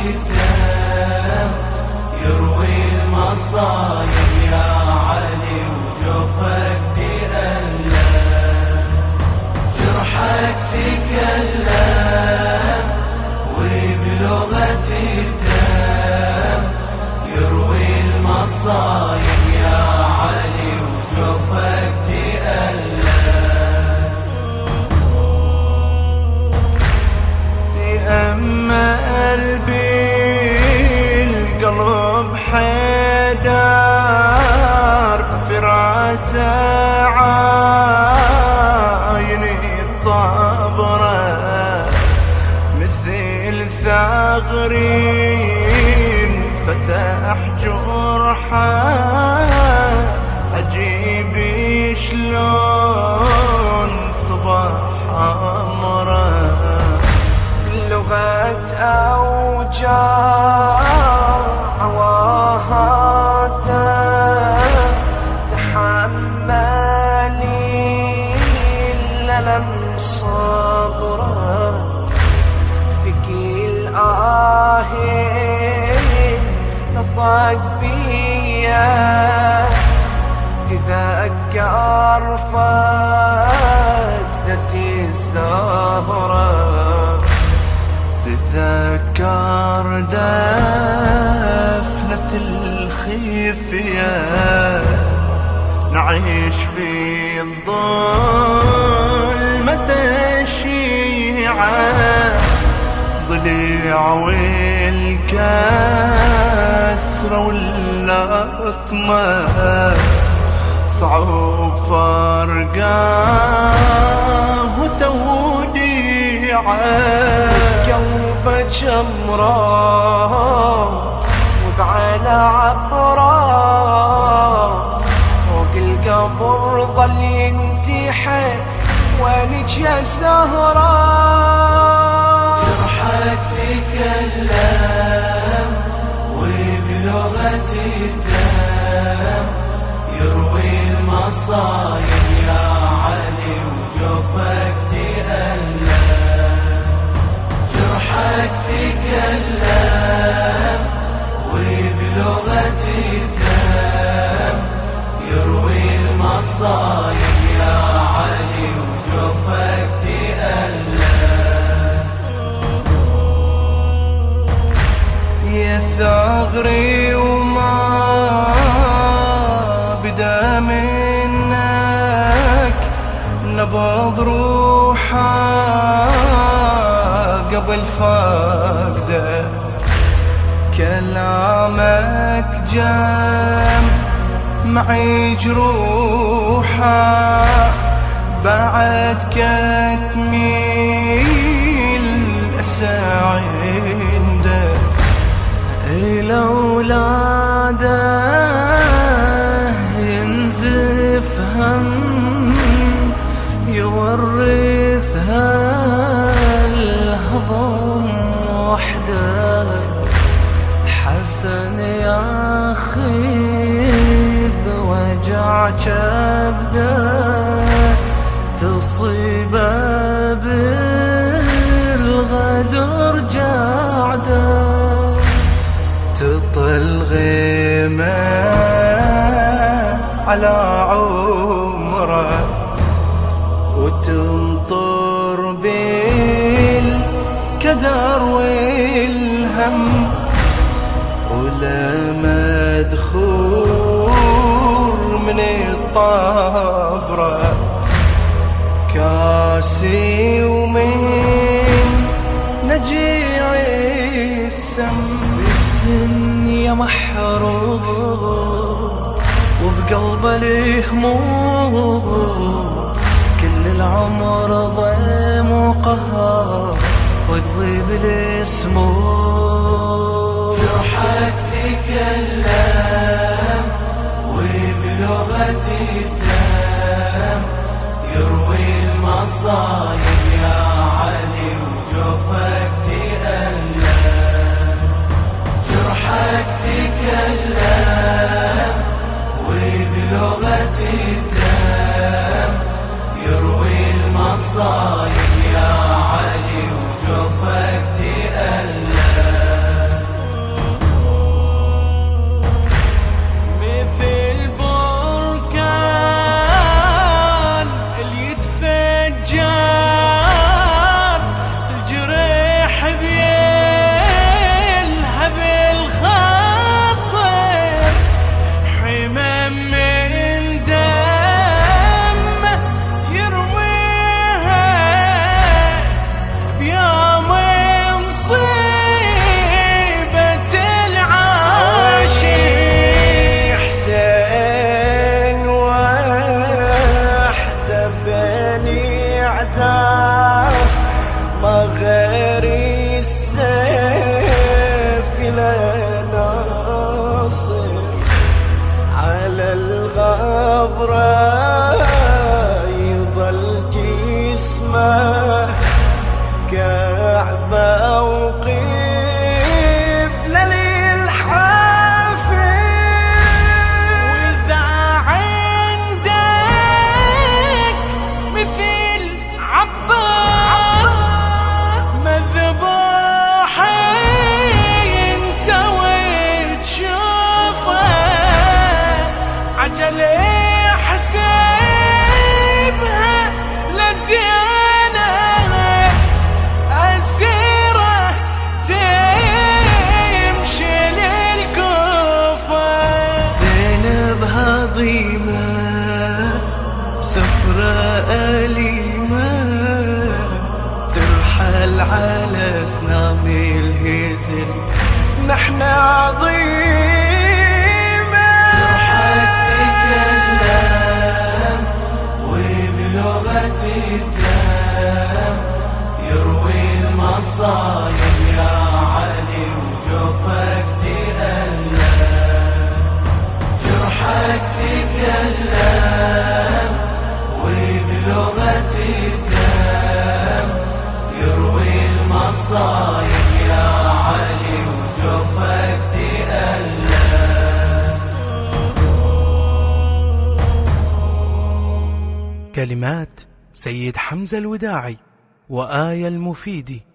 الدم يروي المصايب يا علي وجوفك تألم، جرحك تكلم وبلغة الدم يروي المصايب يا علي وجوفك تألم. تأمل بالقلب حيدر فراسه عايني الطبرة مثل ثغرين فتح جرحه عجيب شلون صبح أمره لغة أوجاع وهاته تحملي الألم صبره في كل آهين نطق بيا تذكر فقدتي الزهرة، تذكر دفنة الخفية نعيش في الظلمة الشيعة ضليع والكسرة واللطمة صعوب فرقاه وتوديعه قلبه جمره وبعلى عبره فوق القبر ظل ينتحى وينك يا زهره. جرحك تكلم وبلغة الدم يروي المصايب يا علي وجوفك تألم، جرحك تكلم وبلغة الدم يروي المصايب يا علي وجوفك تألم. يا ثغري وما بدا منك نبض روحه قبل فقده كلامك جام معي جروحه بعد كتمي الأسى عنده الأولاده ينزف هم يورثها الهضم وحده حسن ياخذ وجع كبده تصيبه بالغدر جعده تطل غيمه على عمره وتنطر بالكدر والهم ولا مدخور من الطبرة كاسي ومن نجيع السم الدنيا محروم وبقلبه الهموم كل العمر ضيم وقهر واقضي بالاسموم. جرحك تكلم وبلغة الدم يروي المصايب يا علي وجوفك تألم، جرحك تكلم وبلغة الدم يروي المصايب يا علي وجوفك تألم. عظيمة. جرحك تكلم وبلغة الدم يروي المصايب يا علي وجوفك تألم. جرحك تكلم وبلغة الدم يروي المصايب يا علي وجوفك تألم. كلمات سيد حمزة الوداعي وآية المفيدي.